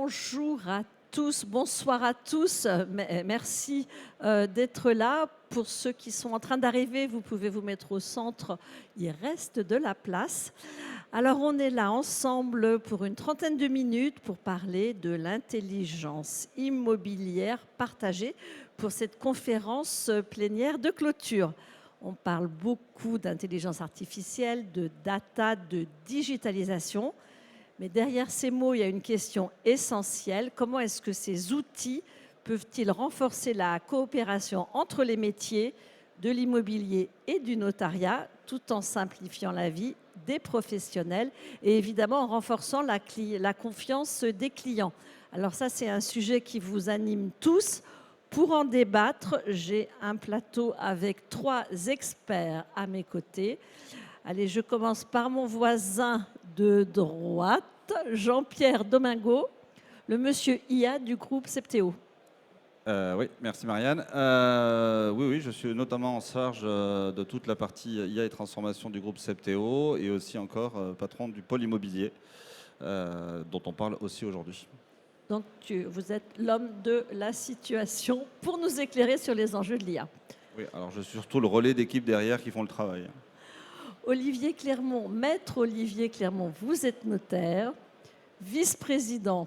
Bonjour à tous, bonsoir à tous. Merci d'être là. Pour ceux qui sont en train d'arriver, vous pouvez vous mettre au centre. Il reste de la place. Alors, on est là ensemble pour une trentaine de minutes pour parler de l'intelligence immobilière partagée pour cette conférence plénière de clôture. On parle beaucoup d'intelligence artificielle, de data, de digitalisation. Mais derrière ces mots, il y a une question essentielle. Comment est-ce que ces outils peuvent-ils renforcer la coopération entre les métiers de l'immobilier et du notariat, tout en simplifiant la vie des professionnels et évidemment en renforçant la confiance des clients? Alors ça, c'est un sujet qui vous anime tous. Pour en débattre, j'ai un plateau avec 3 experts à mes côtés. Allez, je commence par mon voisin de droite, Jean-Pierre Domingo, le monsieur IA du groupe Septéo. Oui, merci Marianne. Oui, je suis notamment en charge de toute la partie IA et transformation du groupe Septéo et aussi encore patron du pôle immobilier dont on parle aussi aujourd'hui. Donc, vous êtes l'homme de la situation pour nous éclairer sur les enjeux de l'IA. Oui, alors je suis surtout le relais d'équipe derrière qui font le travail. Olivier Clermont, maître Olivier Clermont, vous êtes notaire, vice-président,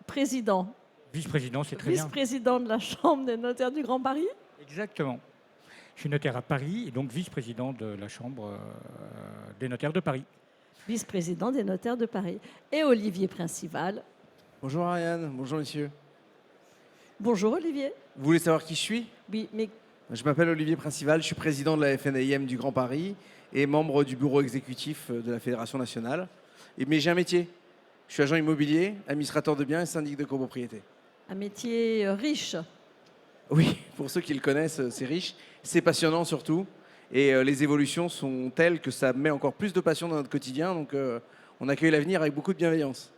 président, Vice-président, c'est très bien. vice-président de la Chambre des notaires du Grand Paris. Exactement. Je suis notaire à Paris et donc vice-président de la Chambre des notaires de Paris. Vice-président des notaires de Paris. Et Olivier Principal. Bonjour Ariane, bonjour monsieur. Bonjour Olivier. Vous voulez savoir qui je suis? Oui, mais Je m'appelle Olivier Principal, je suis président de la FNAIM du Grand Paris et membre du bureau exécutif de la Fédération nationale. Mais j'ai un métier. Je suis agent immobilier, administrateur de biens et syndic de copropriété. un métier riche. Oui, pour ceux qui le connaissent, c'est riche, c'est passionnant surtout. Et les évolutions sont telles que ça met encore plus de passion dans notre quotidien. Donc on accueille l'avenir avec beaucoup de bienveillance.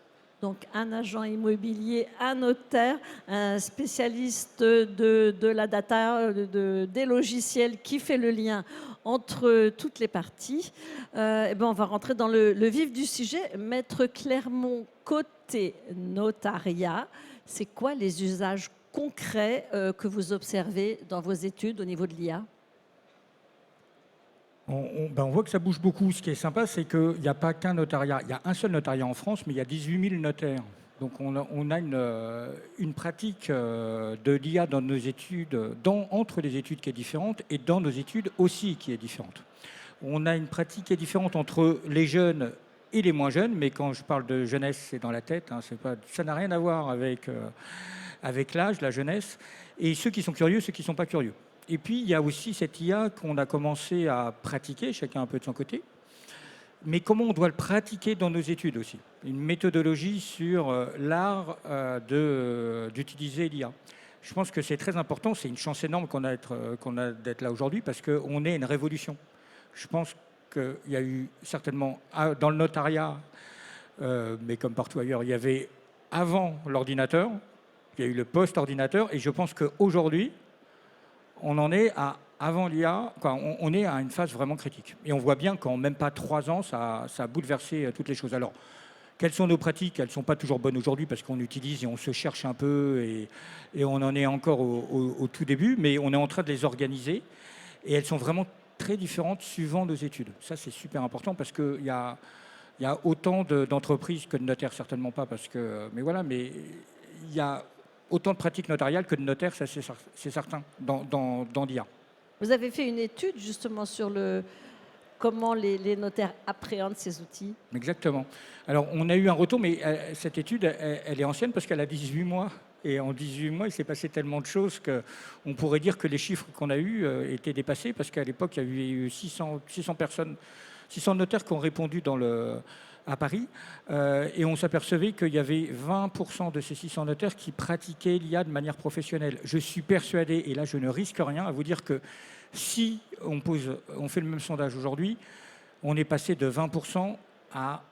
Donc un agent immobilier, un notaire, un spécialiste de la data, des logiciels qui fait le lien entre toutes les parties. On va rentrer dans le vif du sujet. Maître Clermont, côté notariat, c'est quoi les usages concrets que vous observez dans vos études au niveau de l'IA? On voit que ça bouge beaucoup. Ce qui est sympa, c'est qu'il n'y a pas qu'un notariat. Il y a un seul notariat en France, mais il y a 18 000 notaires. Donc on a une pratique de l'IA dans nos études, entre les études qui est différente et dans nos études aussi qui est différente. On a une pratique qui est différente entre les jeunes et les moins jeunes, mais quand je parle de jeunesse, c'est dans la tête, hein, ça n'a rien à voir avec l'âge, la jeunesse, et ceux qui sont curieux, ceux qui ne sont pas curieux. Et puis, il y a aussi cette IA qu'on a commencé à pratiquer, chacun un peu de son côté. Mais comment on doit le pratiquer dans nos études aussi? Une méthodologie sur l'art d'utiliser l'IA. Je pense que c'est très important, c'est une chance énorme qu'on a d'être là aujourd'hui parce qu'on est une révolution. Je pense qu'il y a eu certainement, dans le notariat, mais comme partout ailleurs, il y avait avant l'ordinateur, il y a eu le post-ordinateur, et je pense qu'aujourd'hui, on en est à avant l'IA, on est à une phase vraiment critique. Et on voit bien qu'en même pas 3 ans, ça a bouleversé toutes les choses. Alors, quelles sont nos pratiques? Elles ne sont pas toujours bonnes aujourd'hui parce qu'on utilise et on se cherche un peu et on en est encore au tout début, mais on est en train de les organiser et elles sont vraiment très différentes suivant nos études. Ça, c'est super important parce qu'il y a autant d'entreprises que de notaires, certainement pas, mais il y a autant de pratiques notariales que de notaires, ça c'est certain, dans l'IA. Vous avez fait une étude justement sur comment les notaires appréhendent ces outils. Exactement. Alors, on a eu un retour, mais cette étude, elle est ancienne parce qu'elle a 18 mois. Et en 18 mois, il s'est passé tellement de choses qu'on pourrait dire que les chiffres qu'on a eus étaient dépassés parce qu'à l'époque, il y a eu 600 personnes, 600 notaires qui ont répondu à Paris, et on s'apercevait qu'il y avait 20% de ces 600 notaires qui pratiquaient l'IA de manière professionnelle. Je suis persuadé, et là je ne risque rien, à vous dire que si on fait le même sondage aujourd'hui, on est passé de 20% à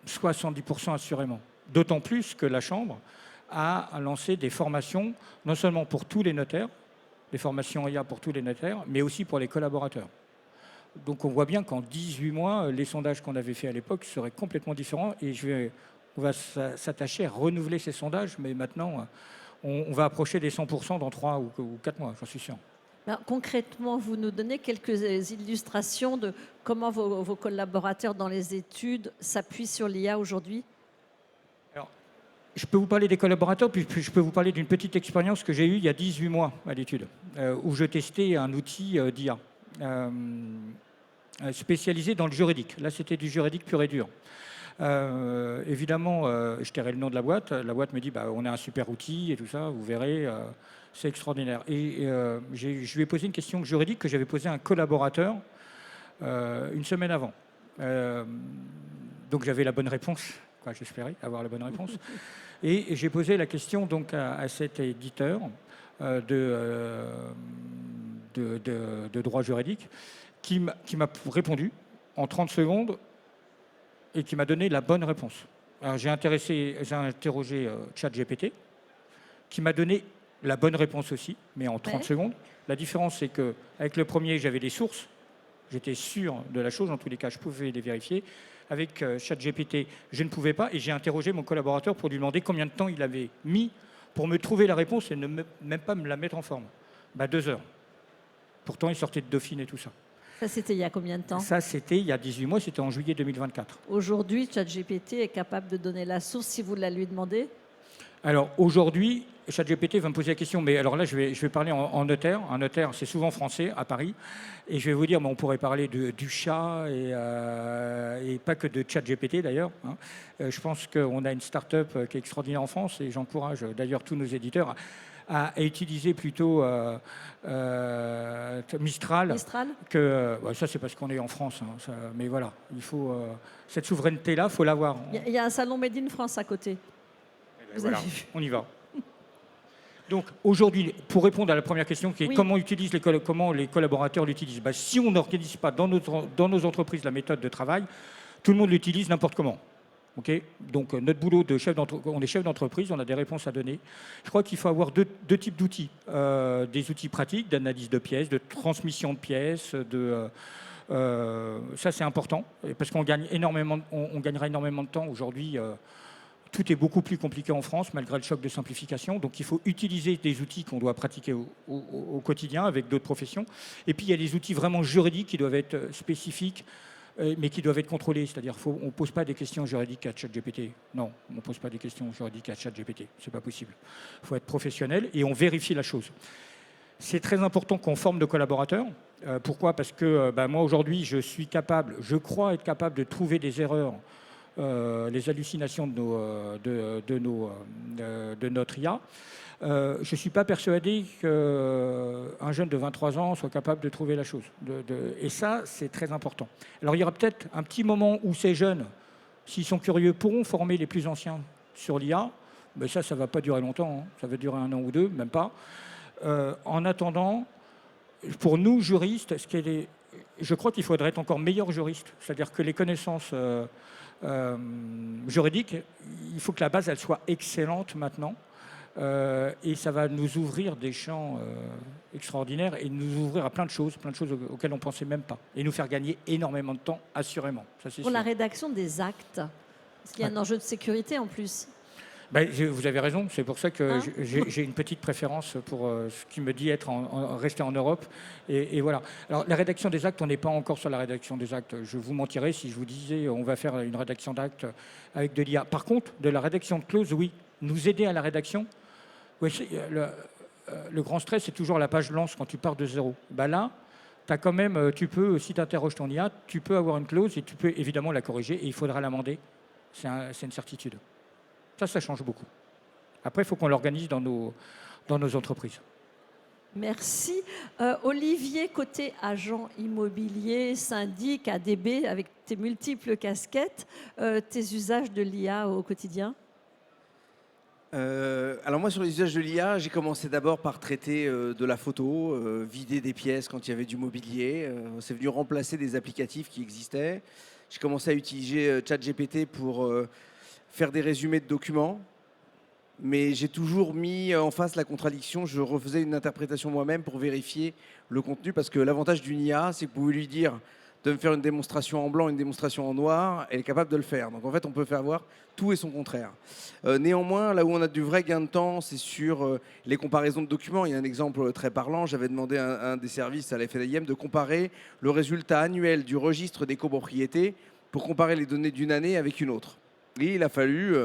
70% assurément. D'autant plus que la Chambre a lancé des formations, non seulement pour tous les notaires, des formations IA pour tous les notaires, mais aussi pour les collaborateurs. Donc on voit bien qu'en 18 mois, les sondages qu'on avait faits à l'époque seraient complètement différents. Et je vais On va s'attacher à renouveler ces sondages, mais maintenant, on va approcher des 100% dans 3 ou 4 mois, j'en suis sûr. Ben, concrètement, vous nous donnez quelques illustrations de comment vos collaborateurs dans les études s'appuient sur l'IA aujourd'hui? Alors, je peux vous parler des collaborateurs, puis je peux vous parler d'une petite expérience que j'ai eue il y a 18 mois à l'étude, où je testais un outil d'IA spécialisé dans le juridique. Là, c'était du juridique pur et dur. Évidemment, je tairai le nom de la boîte. La boîte me dit bah, on a un super outil et tout ça, vous verrez, c'est extraordinaire. Et je lui ai posé une question juridique que j'avais posée à un collaborateur une semaine avant. Donc j'avais la bonne réponse, quoi, j'espérais avoir la bonne réponse. Et j'ai posé la question donc, à cet éditeur de droit juridique qui m'a répondu en 30 secondes et qui m'a donné la bonne réponse. Alors, j'ai interrogé ChatGPT, qui m'a donné la bonne réponse aussi, mais en 30 secondes. La différence, c'est qu'avec le premier, j'avais des sources, j'étais sûr de la chose, en tous les cas, je pouvais les vérifier. Avec ChatGPT, je ne pouvais pas, et j'ai interrogé mon collaborateur pour lui demander combien de temps il avait mis pour me trouver la réponse et même pas me la mettre en forme. 2 heures. Pourtant, il sortait de Dauphine et tout ça. Ça, c'était il y a combien de temps? Ça, c'était il y a 18 mois, c'était en juillet 2024. Aujourd'hui, ChatGPT est capable de donner la source si vous la lui demandez? Alors, aujourd'hui, ChatGPT va me poser la question, mais alors là, je vais parler en notaire. Un notaire, c'est souvent français, à Paris. Et je vais vous dire, on pourrait parler du chat et pas que de ChatGPT, d'ailleurs. Hein. Je pense qu'on a une start-up qui est extraordinaire en France, et j'encourage d'ailleurs tous nos éditeurs à utiliser plutôt Mistral. Que, ça, c'est parce qu'on est en France. Hein, mais voilà, il faut cette souveraineté-là, il faut l'avoir. Il y a un salon Made in France à côté. Voilà, on y va. Donc aujourd'hui, pour répondre à la première question, qui est comment les collaborateurs l'utilisent, si on n'organise pas dans nos entreprises la méthode de travail, tout le monde l'utilise n'importe comment. Okay, donc notre boulot de on est chef d'entreprise, on a des réponses à donner. Je crois qu'il faut avoir deux types d'outils. Des outils pratiques d'analyse de pièces, de transmission de pièces, ça c'est important, parce qu'on gagnera énormément de temps. Aujourd'hui, tout est beaucoup plus compliqué en France, malgré le choc de simplification. Donc il faut utiliser des outils qu'on doit pratiquer au quotidien avec d'autres professions. Et puis il y a des outils vraiment juridiques qui doivent être spécifiques, mais qui doivent être contrôlés. C'est-à-dire qu'on ne pose pas des questions juridiques à ChatGPT. Non, on ne pose pas des questions juridiques à ChatGPT. Ce n'est pas possible. Il faut être professionnel et on vérifie la chose. C'est très important qu'on forme nos collaborateurs. Pourquoi ? Parce que moi, aujourd'hui, je crois être capable de trouver des erreurs, les hallucinations de notre IA. Je ne suis pas persuadé qu'un jeune de 23 ans soit capable de trouver la chose. Et ça, c'est très important. Alors, il y aura peut-être un petit moment où ces jeunes, s'ils sont curieux, pourront former les plus anciens sur l'IA. Mais ça ne va pas durer longtemps. Hein. Ça va durer 1 an ou 2, même pas. En attendant, pour nous, juristes, je crois qu'il faudrait être encore meilleur juriste. C'est-à-dire que les connaissances juridiques, il faut que la base, elle soit excellente maintenant. Et ça va nous ouvrir des champs extraordinaires et nous ouvrir à plein de choses auxquelles on ne pensait même pas. Et nous faire gagner énormément de temps, assurément. Ça, c'est pour sûr. la rédaction des actes, parce qu'il y a un enjeu de sécurité en plus. Vous avez raison, c'est pour ça que j'ai une petite préférence pour ce qui me dit rester en Europe. Et voilà. Alors, la rédaction des actes, on n'est pas encore sur la rédaction des actes. Je vous mentirais si je vous disais on va faire une rédaction d'actes avec de l'IA. Par contre, de la rédaction de clauses, oui. Nous aider à la rédaction. Oui, le grand stress, c'est toujours la page blanche quand tu pars de zéro. Là, t'as quand même, tu peux, si tu interroges ton IA, tu peux avoir une clause et tu peux évidemment la corriger et il faudra l'amender. C'est une certitude. Ça change beaucoup. Après, il faut qu'on l'organise dans nos entreprises. Merci. Olivier, côté agent immobilier, syndic, ADB, avec tes multiples casquettes, tes usages de l'IA au quotidien? Alors moi, sur les usages de l'IA, j'ai commencé d'abord par traiter de la photo, vider des pièces quand il y avait du mobilier. C'est venu remplacer des applicatifs qui existaient. J'ai commencé à utiliser ChatGPT pour faire des résumés de documents. Mais j'ai toujours mis en face la contradiction. Je refaisais une interprétation moi-même pour vérifier le contenu. Parce que l'avantage d'une IA, c'est que vous pouvez lui dire de me faire une démonstration en blanc, une démonstration en noir, elle est capable de le faire. Donc en fait, on peut faire voir tout et son contraire. Néanmoins, là où on a du vrai gain de temps, c'est sur les comparaisons de documents. Il y a un exemple très parlant. J'avais demandé à un des services à la FNIM de comparer le résultat annuel du registre des copropriétés pour comparer les données d'une année avec une autre. Et il a fallu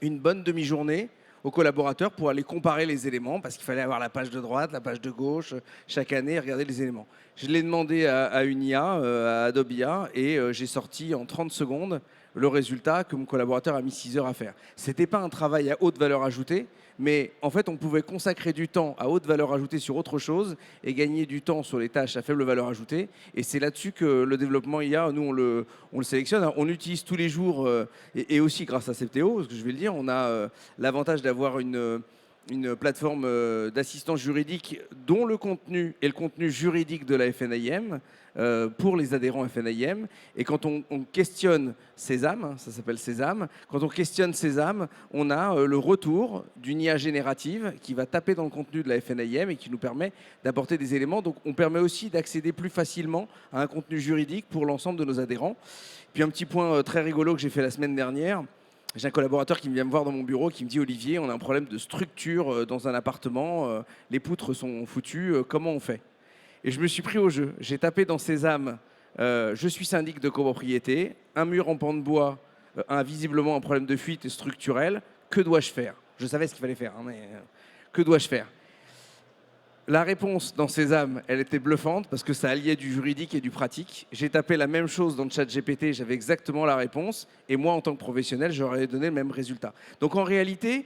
une bonne demi-journée aux collaborateurs pour aller comparer les éléments, parce qu'il fallait avoir la page de droite, la page de gauche, chaque année, et regarder les éléments. Je l'ai demandé à une IA, à Adobe IA, et j'ai sorti en 30 secondes le résultat que mon collaborateur a mis 6 heures à faire. Ce n'était pas un travail à haute valeur ajoutée, mais en fait, on pouvait consacrer du temps à haute valeur ajoutée sur autre chose et gagner du temps sur les tâches à faible valeur ajoutée. Et c'est là-dessus que le développement IA, nous, on le sélectionne. Alors, on l'utilise tous les jours et aussi grâce à Septéo, parce que je vais le dire, on a l'avantage d'avoir une plateforme d'assistance juridique dont le contenu est le contenu juridique de la FNIM pour les adhérents FNIM. Et quand on questionne Sésame, ça s'appelle Sésame, quand on questionne Sésame, on a le retour d'une IA générative qui va taper dans le contenu de la FNIM et qui nous permet d'apporter des éléments. Donc on permet aussi d'accéder plus facilement à un contenu juridique pour l'ensemble de nos adhérents. Puis un petit point très rigolo que j'ai fait la semaine dernière. J'ai un collaborateur qui vient me voir dans mon bureau qui me dit « Olivier, on a un problème de structure dans un appartement, les poutres sont foutues, comment on fait ?» Et je me suis pris au jeu. J'ai tapé dans Sésame « Je suis syndic de copropriété, un mur en pan de bois a visiblement un problème de fuite structurel, que dois-je faire ?» Je savais ce qu'il fallait faire, hein, mais que dois-je faire ? La réponse dans Sésame, elle était bluffante parce que ça alliait du juridique et du pratique. J'ai tapé la même chose dans le chat GPT, j'avais exactement la réponse. Et moi, en tant que professionnel, j'aurais donné le même résultat. Donc en réalité,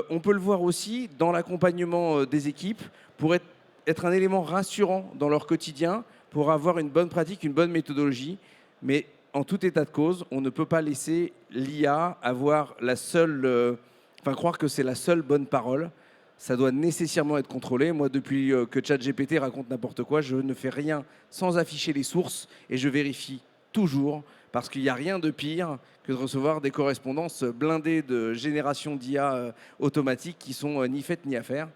on peut le voir aussi dans l'accompagnement des équipes pour être un élément rassurant dans leur quotidien, pour avoir une bonne pratique, une bonne méthodologie. Mais en tout état de cause, on ne peut pas laisser l'IA avoir la seule, croire que c'est la seule bonne parole. Ça doit nécessairement être contrôlé. Moi, depuis que ChatGPT raconte n'importe quoi, je ne fais rien sans afficher les sources et je vérifie toujours parce qu'il n'y a rien de pire que de recevoir des correspondances blindées de génération d'IA automatiques qui sont ni faites ni à faire.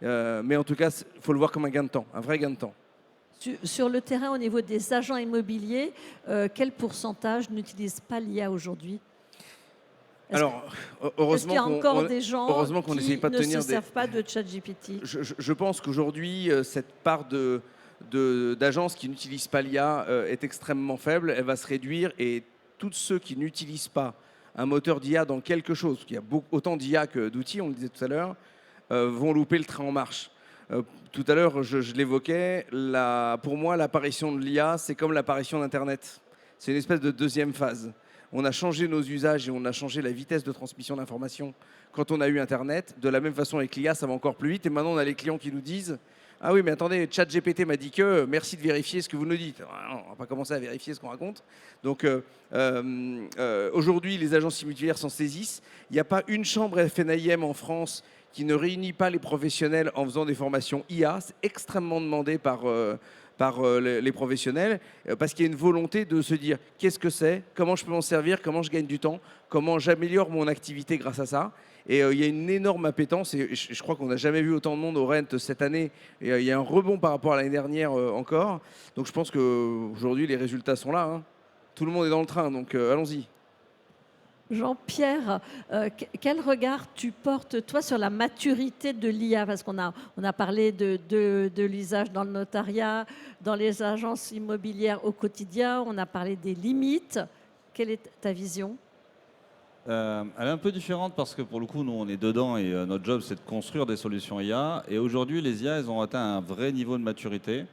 Mais en tout cas, il faut le voir comme un gain de temps, un vrai gain de temps. Sur le terrain, au niveau des agents immobiliers, quel pourcentage n'utilise pas l'IA aujourd'hui ? Alors, est-ce qu'il y a encore des gens qu'on qui pas de ne tenir se servent pas de ChatGPT ? Je pense qu'aujourd'hui, cette part d'agences qui n'utilisent pas l'IA est extrêmement faible. Elle va se réduire et tous ceux qui n'utilisent pas un moteur d'IA dans quelque chose, il y a autant d'IA que d'outils, on le disait tout à l'heure, vont louper le train en marche. Tout à l'heure, je l'évoquais, pour moi, l'apparition de l'IA, c'est comme l'apparition d'Internet. C'est une espèce de deuxième phase. On a changé nos usages et on a changé la vitesse de transmission d'informations quand on a eu Internet. De la même façon, avec l'IA, ça va encore plus vite. Et maintenant, on a les clients qui nous disent « Ah oui, mais attendez, ChatGPT m'a dit que merci de vérifier ce que vous nous dites. » On ne va pas commencer à vérifier ce qu'on raconte. Donc, aujourd'hui, les agences immobilières s'en saisissent. Il n'y a pas une chambre FNIM en France qui ne réunit pas les professionnels en faisant des formations IA. C'est extrêmement demandé par les professionnels, parce qu'il y a une volonté de se dire qu'est-ce que c'est, comment je peux m'en servir, comment je gagne du temps, comment j'améliore mon activité grâce à ça. Et il y a une énorme appétence, et je crois qu'on n'a jamais vu autant de monde au Rent cette année, et il y a un rebond par rapport à l'année dernière encore. Donc je pense qu'aujourd'hui, les résultats sont là, hein. Tout le monde est dans le train, donc allons-y. Jean-Pierre, quel regard tu portes, toi, sur la maturité de l'IA ? Parce qu'on a parlé de l'usage dans le notariat, dans les agences immobilières au quotidien, on a parlé des limites. Quelle est ta vision ? Elle est un peu différente parce que pour le coup, nous, on est dedans et notre job, c'est de construire des solutions IA. Et aujourd'hui, les IA, elles ont atteint un vrai niveau de maturité,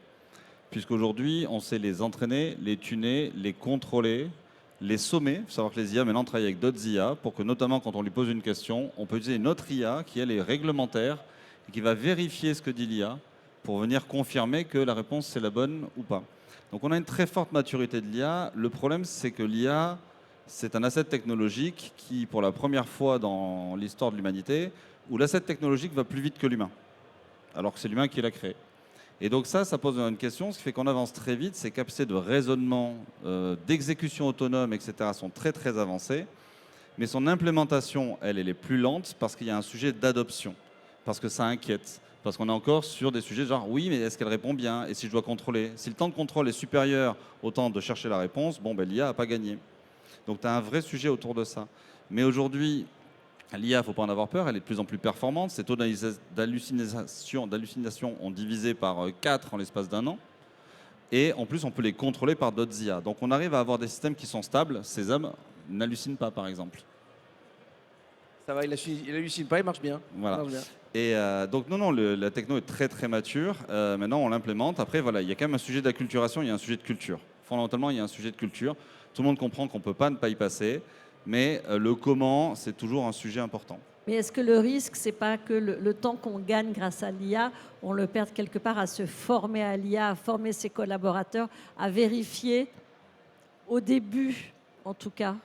puisqu'aujourd'hui, on sait les entraîner, les tuner, les contrôler, les sommer. Il faut savoir que les IA maintenant travaillent avec d'autres IA pour que, notamment quand on lui pose une question, on peut utiliser une autre IA qui, elle, est réglementaire et qui va vérifier ce que dit l'IA pour venir confirmer que la réponse, c'est la bonne ou pas. Donc on a une très forte maturité de l'IA. Le problème, c'est que l'IA, c'est un asset technologique qui, pour la première fois dans l'histoire de l'humanité, où l'asset technologique va plus vite que l'humain, alors que c'est l'humain qui l'a créé. Et donc ça pose une question, ce qui fait qu'on avance très vite. Ces capacités de raisonnement, d'exécution autonome, etc. sont très très avancées. Mais son implémentation, elle est plus lente parce qu'il y a un sujet d'adoption, parce que ça inquiète, Parce qu'on est encore sur des sujets genre oui, mais est-ce qu'elle répond bien? Et si je dois contrôler? Si le temps de contrôle est supérieur au temps de chercher la réponse, bon, ben, l'IA n'a pas gagné. Donc tu as un vrai sujet autour de ça. Mais aujourd'hui, l'IA, il ne faut pas en avoir peur, elle est de plus en plus performante. Ces taux d'hallucination ont divisé par 4 en l'espace d'un an. Et en plus, on peut les contrôler par d'autres IA. Donc on arrive à avoir des systèmes qui sont stables. Sésame n'hallucine pas, par exemple. Ça va, il hallucine pas, il marche bien. Voilà. Il marche bien. Et donc non, la techno est très très mature. Maintenant, on l'implémente. Après, voilà, il y a quand même un sujet d'acculturation, il y a un sujet de culture. Fondamentalement, il y a un sujet de culture. Tout le monde comprend qu'on ne peut pas ne pas y passer. Mais le comment, c'est toujours un sujet important. Mais est-ce que le risque, c'est pas que le temps qu'on gagne grâce à l'IA, on le perde quelque part à se former à l'IA, à former ses collaborateurs, à vérifier au début, en tout cas?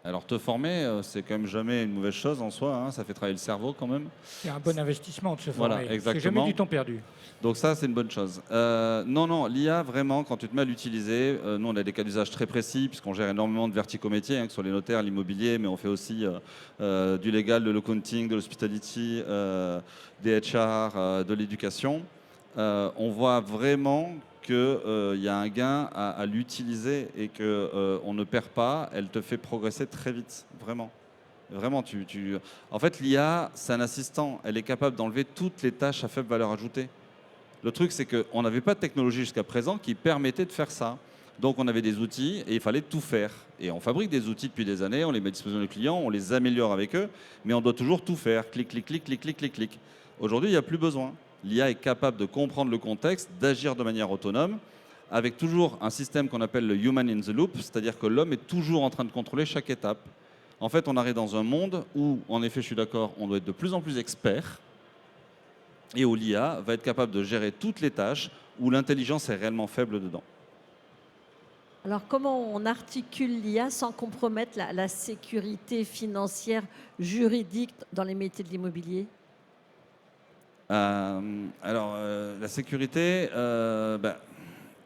Alors te former, c'est quand même jamais une mauvaise chose en soi, hein, ça fait travailler le cerveau quand même. C'est un bon investissement de se Voilà, former. C'est exactement. jamais du temps perdu. Donc ça, c'est une bonne chose. Non, l'IA, vraiment, quand tu te mets à l'utiliser, nous, on a des cas d'usage très précis, puisqu'on gère énormément de verticaux métiers, que ce soit les notaires, l'immobilier, mais on fait aussi du légal, de l'accounting, de l'hospitality, des HR, de l'éducation. On voit vraiment qu'il y a un gain à l'utiliser et qu'on ne perd pas, elle te fait progresser très vite, vraiment. Vraiment, en fait, l'IA, c'est un assistant. Elle est capable d'enlever toutes les tâches à faible valeur ajoutée. Le truc, c'est qu'on n'avait pas de technologie jusqu'à présent qui permettait de faire ça. Donc, on avait des outils et il fallait tout faire. Et on fabrique des outils depuis des années, on les met à disposition des clients, on les améliore avec eux, mais on doit toujours tout faire. Clic, clic, clic, clic, clic, clic, clic. Aujourd'hui, il n'y a plus besoin. L'IA est capable de comprendre le contexte, d'agir de manière autonome, avec toujours un système qu'on appelle le human in the loop, c'est-à-dire que l'homme est toujours en train de contrôler chaque étape. En fait, on arrive dans un monde où, en effet, je suis d'accord, on doit être de plus en plus expert, et où l'IA va être capable de gérer toutes les tâches où l'intelligence est réellement faible dedans. Alors, comment on articule l'IA sans compromettre la sécurité financière, juridique dans les métiers de l'immobilier? La sécurité,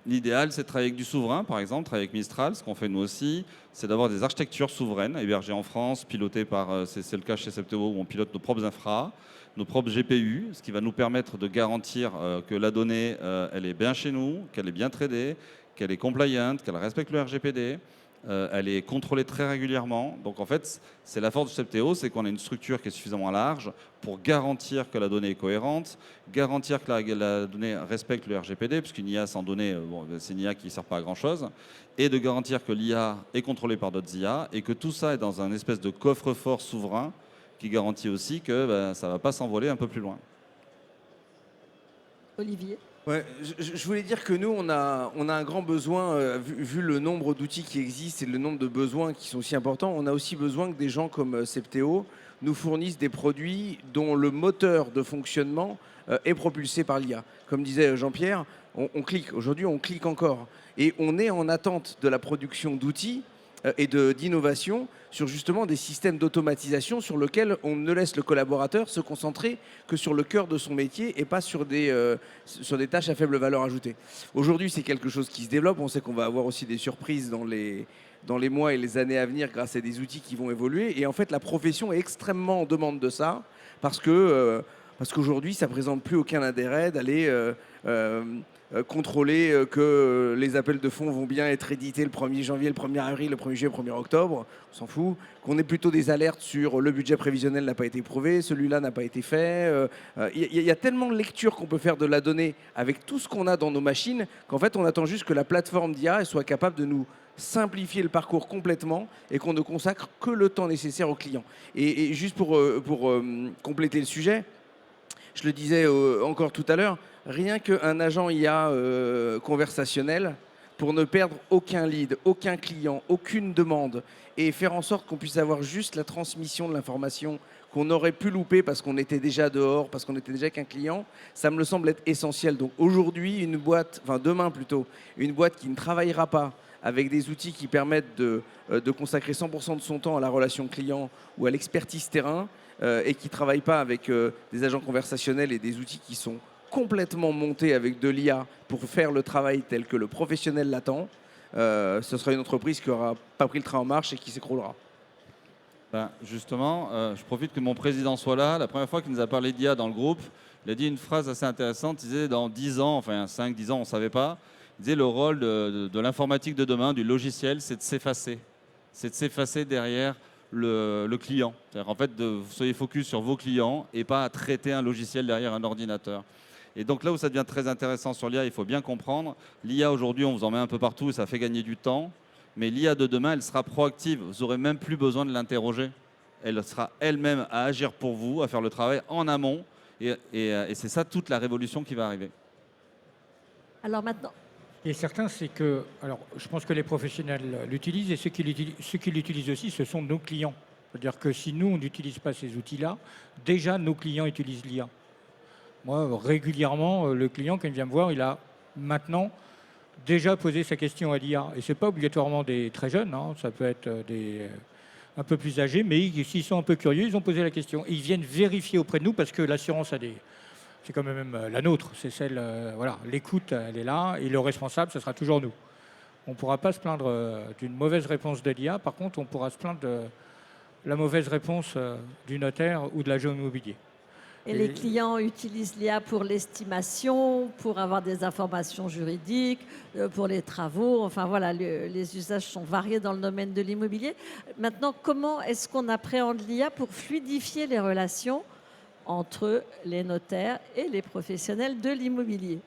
l'idéal, c'est de travailler avec du souverain, par exemple, travailler avec Mistral, ce qu'on fait nous aussi, c'est d'avoir des architectures souveraines, hébergées en France, pilotées par, c'est le cas chez Septéo, où on pilote nos propres infra, nos propres GPU, ce qui va nous permettre de garantir que la donnée, elle est bien chez nous, qu'elle est bien tradée, qu'elle est compliant, qu'elle respecte le RGPD. Elle est contrôlée très régulièrement. Donc en fait, c'est la force du Septéo, c'est qu'on a une structure qui est suffisamment large pour garantir que la donnée est cohérente, garantir que la donnée respecte le RGPD, puisqu'une IA sans données, c'est une IA qui ne sert pas à grand-chose, et de garantir que l'IA est contrôlée par d'autres IA, et que tout ça est dans un espèce de coffre-fort souverain qui garantit aussi que ça ne va pas s'envoler un peu plus loin. Olivier? Ouais, je voulais dire que nous, on a un grand besoin, vu le nombre d'outils qui existent et le nombre de besoins qui sont aussi importants, on a aussi besoin que des gens comme Septéo nous fournissent des produits dont le moteur de fonctionnement est propulsé par l'IA. Comme disait Jean-Pierre, on clique. Aujourd'hui, on clique encore. Et on est en attente de la production d'outils et d'innovation sur justement des systèmes d'automatisation sur lesquels on ne laisse le collaborateur se concentrer que sur le cœur de son métier et pas sur des tâches à faible valeur ajoutée. Aujourd'hui, c'est quelque chose qui se développe. On sait qu'on va avoir aussi des surprises dans les mois et les années à venir grâce à des outils qui vont évoluer. Et en fait, la profession est extrêmement en demande de ça parce qu'aujourd'hui, ça ne présente plus aucun intérêt d'aller contrôler que les appels de fonds vont bien être édités le 1er janvier, le 1er avril, le 1er juillet, le 1er octobre. On s'en fout. Qu'on ait plutôt des alertes sur le budget prévisionnel n'a pas été prouvé, celui-là n'a pas été fait. Il y a tellement de lectures qu'on peut faire de la donnée avec tout ce qu'on a dans nos machines qu'en fait, on attend juste que la plateforme d'IA soit capable de nous simplifier le parcours complètement et qu'on ne consacre que le temps nécessaire aux clients. Et juste pour compléter le sujet, je le disais encore tout à l'heure, rien qu'un agent IA conversationnel, pour ne perdre aucun lead, aucun client, aucune demande, et faire en sorte qu'on puisse avoir juste la transmission de l'information qu'on aurait pu louper parce qu'on était déjà dehors, parce qu'on était déjà qu'un client, ça me semble être essentiel. Donc aujourd'hui, demain plutôt, une boîte qui ne travaillera pas avec des outils qui permettent de consacrer 100% de son temps à la relation client ou à l'expertise terrain, et qui ne travaille pas avec des agents conversationnels et des outils qui sont complètement montés avec de l'IA pour faire le travail tel que le professionnel l'attend, ce sera une entreprise qui n'aura pas pris le train en marche et qui s'écroulera. Justement, je profite que mon président soit là. La première fois qu'il nous a parlé d'IA dans le groupe, Il a dit une phrase assez intéressante. Il disait dans 10 ans, enfin 5-10 ans, on ne savait pas. Il disait le rôle de l'informatique de demain, du logiciel, c'est de s'effacer. C'est de s'effacer derrière le client. C'est-à-dire en fait, vous soyez focus sur vos clients et pas à traiter un logiciel derrière un ordinateur. Et donc là où ça devient très intéressant sur l'IA, il faut bien comprendre, l'IA aujourd'hui, on vous en met un peu partout et ça fait gagner du temps. Mais l'IA de demain, elle sera proactive. Vous n'aurez même plus besoin de l'interroger. Elle sera elle-même à agir pour vous, à faire le travail en amont. Et c'est ça toute la révolution qui va arriver. Alors maintenant, Ce qui est certain, c'est que, alors, je pense que les professionnels l'utilisent et ceux qui l'utilisent aussi, ce sont nos clients. C'est-à-dire que si nous, on n'utilise pas ces outils-là, déjà nos clients utilisent l'IA. Moi, régulièrement, le client, quand il vient me voir, il a maintenant déjà posé sa question à l'IA. Et ce n'est pas obligatoirement des très jeunes, hein, ça peut être des un peu plus âgés, mais s'ils sont un peu curieux, ils ont posé la question. Et ils viennent vérifier auprès de nous parce que l'assurance c'est quand même la nôtre, c'est celle, voilà, l'écoute, elle est là, et le responsable, ce sera toujours nous. On ne pourra pas se plaindre d'une mauvaise réponse de l'IA, par contre, on pourra se plaindre de la mauvaise réponse du notaire ou de l'agent immobilier. et les clients utilisent l'IA pour l'estimation, pour avoir des informations juridiques, pour les travaux. Enfin voilà, les usages sont variés dans le domaine de l'immobilier. Maintenant, comment est-ce qu'on appréhende l'IA pour fluidifier les relations entre les notaires et les professionnels de l'immobilier?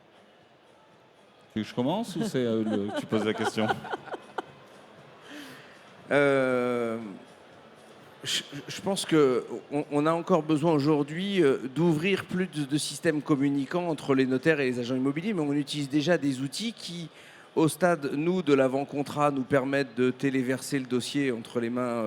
Tu veux que je commence ou c'est à eux que tu poses la question? Je pense qu'on a encore besoin aujourd'hui d'ouvrir plus de systèmes communicants entre les notaires et les agents immobiliers, mais on utilise déjà des outils qui, au stade, nous, de l'avant-contrat, nous permettent de téléverser le dossier entre les mains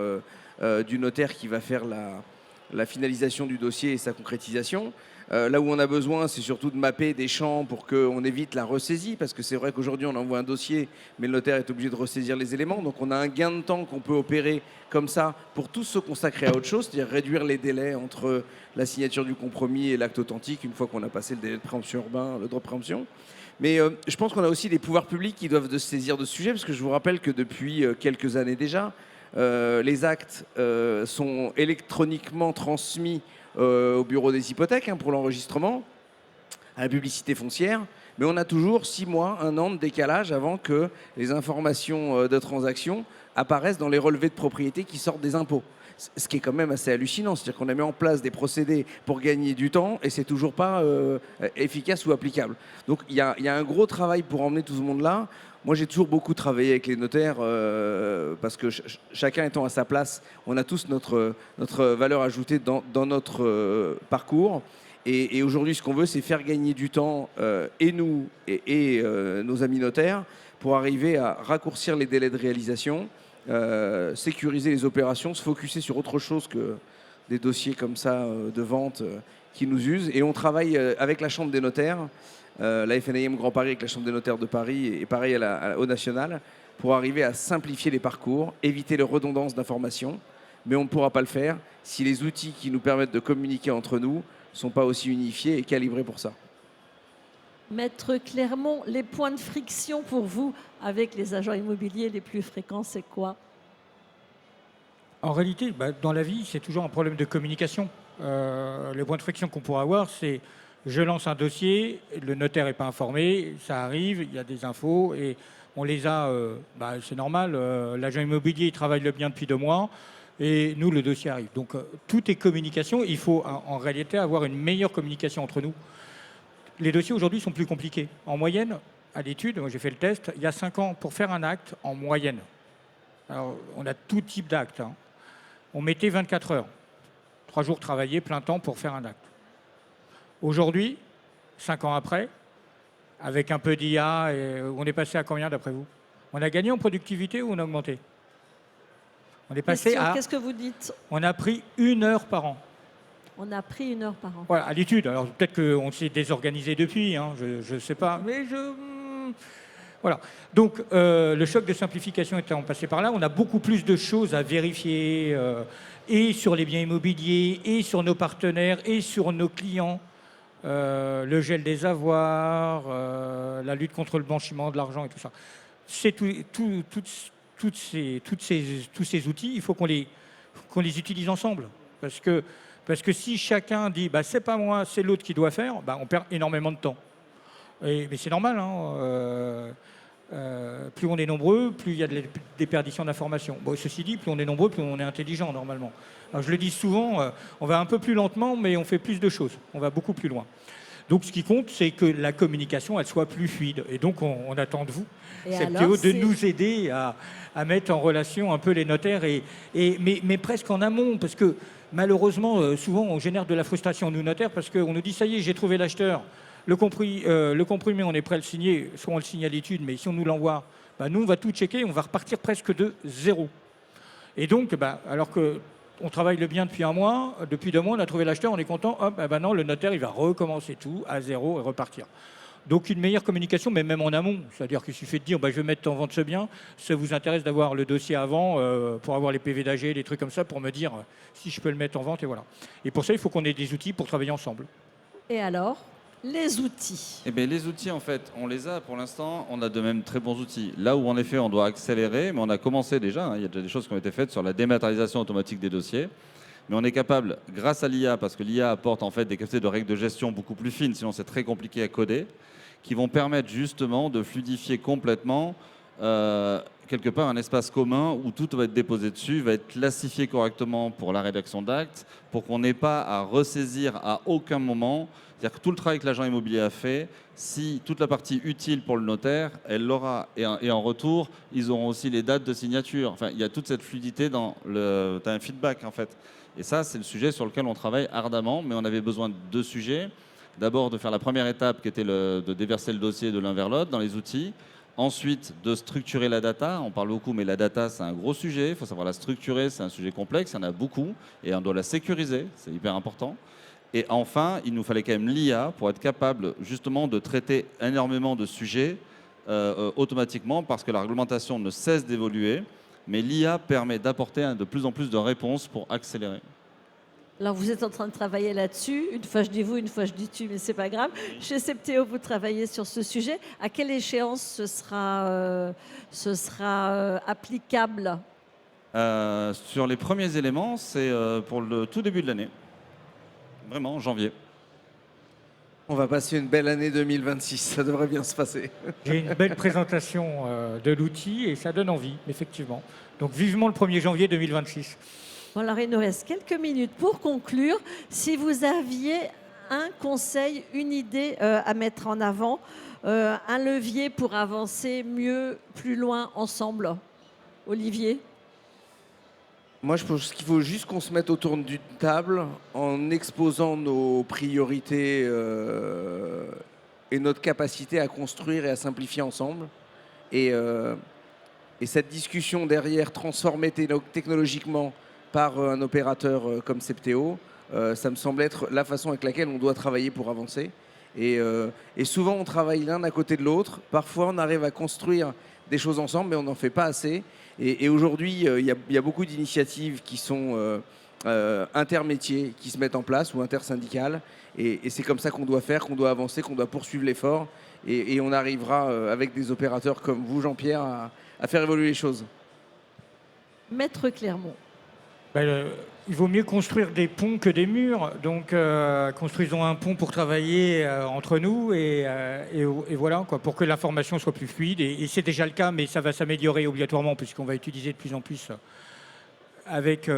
du notaire qui va faire la finalisation du dossier et sa concrétisation. Là où on a besoin, c'est surtout de mapper des champs pour qu'on évite la ressaisie, parce que c'est vrai qu'aujourd'hui, on envoie un dossier, mais le notaire est obligé de ressaisir les éléments. Donc on a un gain de temps qu'on peut opérer comme ça pour tous se consacrer à autre chose, c'est-à-dire réduire les délais entre la signature du compromis et l'acte authentique, une fois qu'on a passé le délai de préemption urbain, le droit de préemption. Mais je pense qu'on a aussi des pouvoirs publics qui doivent se saisir de ce sujet, parce que je vous rappelle que depuis quelques années déjà, les actes sont électroniquement transmis au bureau des hypothèques pour l'enregistrement, à la publicité foncière, mais on a toujours 6 mois, 1 an de décalage avant que les informations de transaction apparaissent dans les relevés de propriété qui sortent des impôts. Ce qui est quand même assez hallucinant, c'est-à-dire qu'on a mis en place des procédés pour gagner du temps et c'est toujours pas efficace ou applicable. Donc il y a un gros travail pour emmener tout ce monde-là. Moi, j'ai toujours beaucoup travaillé avec les notaires parce que chacun étant à sa place, on a tous notre valeur ajoutée dans notre parcours. Et aujourd'hui, ce qu'on veut, c'est faire gagner du temps et nous et nos amis notaires pour arriver à raccourcir les délais de réalisation, sécuriser les opérations, se focuser sur autre chose que des dossiers comme ça de vente qui nous usent. Et on travaille avec la Chambre des notaires, la FNIM Grand Paris avec la Chambre des notaires de Paris et pareil au National, pour arriver à simplifier les parcours, éviter les redondances d'informations. Mais on ne pourra pas le faire si les outils qui nous permettent de communiquer entre nous ne sont pas aussi unifiés et calibrés pour ça. Maître Clermont, les points de friction pour vous avec les agents immobiliers les plus fréquents, c'est quoi? En réalité, dans la vie, c'est toujours un problème de communication. Les points de friction qu'on pourra avoir, c'est je lance un dossier, le notaire n'est pas informé, ça arrive, il y a des infos et on les a, c'est normal, l'agent immobilier il travaille le bien depuis 2 mois et nous, le dossier arrive. Donc tout est communication, il faut en réalité avoir une meilleure communication entre nous. Les dossiers aujourd'hui sont plus compliqués. En moyenne, à l'étude, moi j'ai fait le test, il y a 5 ans, pour faire un acte, en moyenne, alors on a tout type d'actes, on mettait 24 heures, 3 jours travaillés, plein temps pour faire un acte. Aujourd'hui, 5 ans après, avec un peu d'IA, on est passé à combien d'après vous? On a gagné en productivité ou on a augmenté? On est passé à... Qu'est-ce que vous dites? On a pris 1 heure par an. On a pris 1 heure par an. Voilà, à l'étude. Alors peut-être qu'on s'est désorganisé depuis, je ne sais pas, mais voilà. Donc le choc de simplification étant passé par là, on a beaucoup plus de choses à vérifier, et sur les biens immobiliers, et sur nos partenaires, et sur nos clients. Le gel des avoirs, la lutte contre le blanchiment de l'argent et tout ça. C'est tous ces outils, il faut qu'on les utilise ensemble. Parce Parce que si chacun dit bah, c'est pas moi, c'est l'autre qui doit faire, bah, on perd énormément de temps. Mais c'est normal, hein, plus on est nombreux, plus il y a de déperdition d'informations. Bon, ceci dit, plus on est nombreux, plus on est intelligent normalement. Alors, je le dis souvent, on va un peu plus lentement, mais on fait plus de choses. On va beaucoup plus loin. Donc ce qui compte, c'est que la communication, elle soit plus fluide. Et donc on attend de vous, Septéo, de nous aider à mettre en relation un peu les notaires, mais presque en amont, parce que malheureusement, souvent on génère de la frustration, nous notaires, parce qu'on nous dit, ça y est, j'ai trouvé l'acheteur, le comprimé, on est prêt à le signer, soit on le signe à l'étude, mais si on nous l'envoie, bah, nous on va tout checker, on va repartir presque de zéro. Et donc, bah, alors que on travaille le bien depuis un mois, depuis 2 mois, on a trouvé l'acheteur, on est content, hop, ben non, le notaire, il va recommencer tout à zéro et repartir. Donc une meilleure communication, mais même en amont, c'est-à-dire qu'il suffit de dire, bah, je vais mettre en vente ce bien, ça vous intéresse d'avoir le dossier avant, pour avoir les PV d'AG, des trucs comme ça, pour me dire si je peux le mettre en vente, et voilà. Et pour ça, il faut qu'on ait des outils pour travailler ensemble. Et alors, les outils? Eh bien, les outils, en fait, on les a pour l'instant. On a de même très bons outils. Là où, en effet, on doit accélérer, mais on a commencé déjà. Hein, il y a déjà des choses qui ont été faites sur la dématérialisation automatique des dossiers. Mais on est capable, grâce à l'IA, parce que l'IA apporte en fait des capacités de règles de gestion beaucoup plus fines, sinon c'est très compliqué à coder, qui vont permettre justement de fluidifier complètement quelque part un espace commun où tout va être déposé dessus, va être classifié correctement pour la rédaction d'actes, pour qu'on n'ait pas à ressaisir à aucun moment. C'est-à-dire que tout le travail que l'agent immobilier a fait, si toute la partie utile pour le notaire, elle l'aura. Et en retour, ils auront aussi les dates de signature. Enfin, il y a toute cette fluidité dans le... Tu as un feedback, en fait. Et ça, c'est le sujet sur lequel on travaille ardemment, mais on avait besoin de 2 sujets. D'abord, de faire la première étape, qui était de déverser le dossier de l'un vers l'autre dans les outils. Ensuite, de structurer la data. On parle beaucoup, mais la data, c'est un gros sujet. Il faut savoir la structurer. C'est un sujet complexe. Il y en a beaucoup. Et on doit la sécuriser. C'est hyper important. Et enfin, il nous fallait quand même l'IA pour être capable, justement, de traiter énormément de sujets automatiquement, parce que la réglementation ne cesse d'évoluer. Mais l'IA permet d'apporter de plus en plus de réponses pour accélérer. Alors, vous êtes en train de travailler là-dessus. Une fois, je dis vous, une fois, je dis tu, mais c'est pas grave. Chez Septéo, vous travaillez sur ce sujet. À quelle échéance ce sera applicable? Sur les premiers éléments, c'est pour le tout début de l'année. Vraiment, en janvier. On va passer une belle année 2026, ça devrait bien se passer. J'ai une belle présentation de l'outil et ça donne envie, effectivement. Donc vivement le 1er janvier 2026. Bon, alors, il nous reste quelques minutes pour conclure. Si vous aviez un conseil, une idée à mettre en avant, un levier pour avancer mieux, plus loin, ensemble, Olivier? Moi, je pense qu'il faut juste qu'on se mette autour d'une table en exposant nos priorités et notre capacité à construire et à simplifier ensemble. Et cette discussion derrière, transformée technologiquement par un opérateur comme Septéo, ça me semble être la façon avec laquelle on doit travailler pour avancer. Et souvent, on travaille l'un à côté de l'autre. Parfois, on arrive à construire des choses ensemble, mais on n'en fait pas assez. Et aujourd'hui, il y a beaucoup d'initiatives qui sont intermétiers, qui se mettent en place, ou intersyndicales. Et c'est comme ça qu'on doit faire, qu'on doit avancer, qu'on doit poursuivre l'effort. Et on arrivera, avec des opérateurs comme vous, Jean-Pierre, à faire évoluer les choses. Maître Clermont. Il vaut mieux construire des ponts que des murs. Donc, construisons un pont pour travailler entre nous et voilà, quoi, pour que l'information soit plus fluide. Et c'est déjà le cas, mais ça va s'améliorer obligatoirement puisqu'on va utiliser de plus en plus avec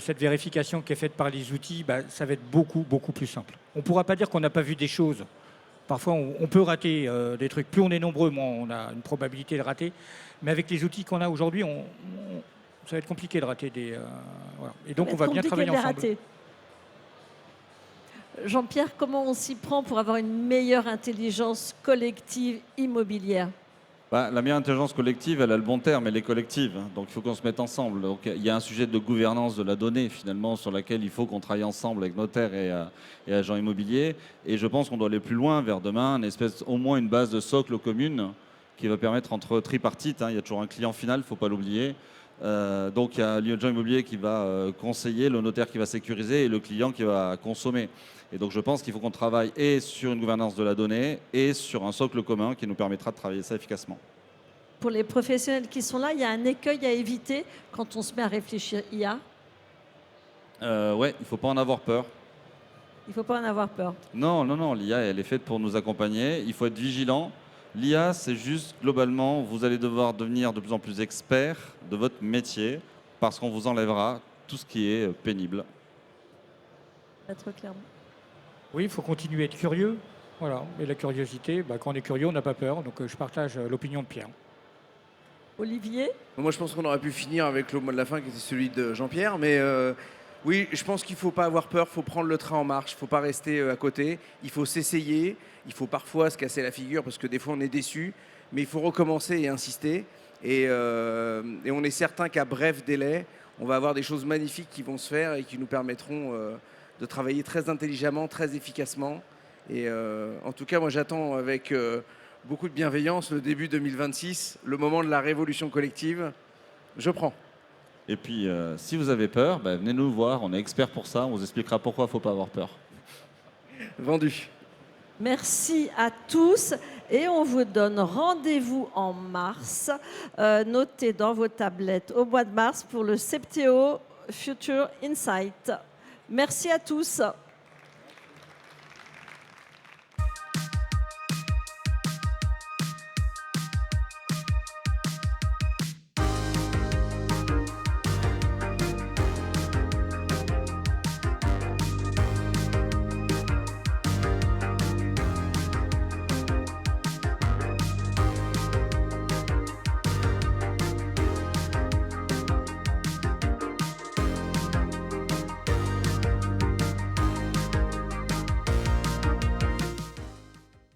cette vérification qui est faite par les outils. Ça va être beaucoup, beaucoup plus simple. On ne pourra pas dire qu'on n'a pas vu des choses. Parfois, on peut rater des trucs. Plus on est nombreux, moins on a une probabilité de rater. Mais avec les outils qu'on a aujourd'hui, ça va être compliqué de rater des... voilà. Et donc, on va bien travailler ensemble. Jean-Pierre, comment on s'y prend pour avoir une meilleure intelligence collective immobilière? La meilleure intelligence collective, elle a le bon terme, elle est collective. Donc, il faut qu'on se mette ensemble. Donc, il y a un sujet de gouvernance de la donnée, finalement, sur laquelle il faut qu'on travaille ensemble avec notaires et agents immobiliers. Et je pense qu'on doit aller plus loin vers demain, au moins une base de socle commune qui va permettre entre tripartites, il y a toujours un client final, il ne faut pas l'oublier. Donc il y a l'agent immobilier qui va conseiller, le notaire qui va sécuriser et le client qui va consommer. Et donc je pense qu'il faut qu'on travaille et sur une gouvernance de la donnée et sur un socle commun qui nous permettra de travailler ça efficacement. Pour les professionnels qui sont là, il y a un écueil à éviter quand on se met à réfléchir IA? Ouais, il ne faut pas en avoir peur. Il ne faut pas en avoir peur. Non, non, non, l'IA, elle est faite pour nous accompagner. Il faut être vigilant. L'IA, c'est juste, globalement, vous allez devoir devenir de plus en plus expert de votre métier parce qu'on vous enlèvera tout ce qui est pénible. Être clairement. Oui, il faut continuer à être curieux. Voilà. Et la curiosité, quand on est curieux, on n'a pas peur. Donc je partage l'opinion de Pierre. Olivier, Moi, je pense qu'on aurait pu finir avec le mot de la fin qui était celui de Jean-Pierre. Mais oui, je pense qu'il ne faut pas avoir peur, il faut prendre le train en marche, il ne faut pas rester à côté. Il faut s'essayer, il faut parfois se casser la figure parce que des fois on est déçu. Mais il faut recommencer et insister. Et on est certain qu'à bref délai, on va avoir des choses magnifiques qui vont se faire et qui nous permettront de travailler très intelligemment, très efficacement. Et en tout cas, moi j'attends avec beaucoup de bienveillance le début 2026, le moment de la révolution collective. Je prends. Et puis, si vous avez peur, venez nous voir, on est experts pour ça, on vous expliquera pourquoi il ne faut pas avoir peur. Vendu. merci à tous et on vous donne rendez-vous en mars. Notez dans vos tablettes au mois de mars pour le Septéo Future Insight. Merci à tous.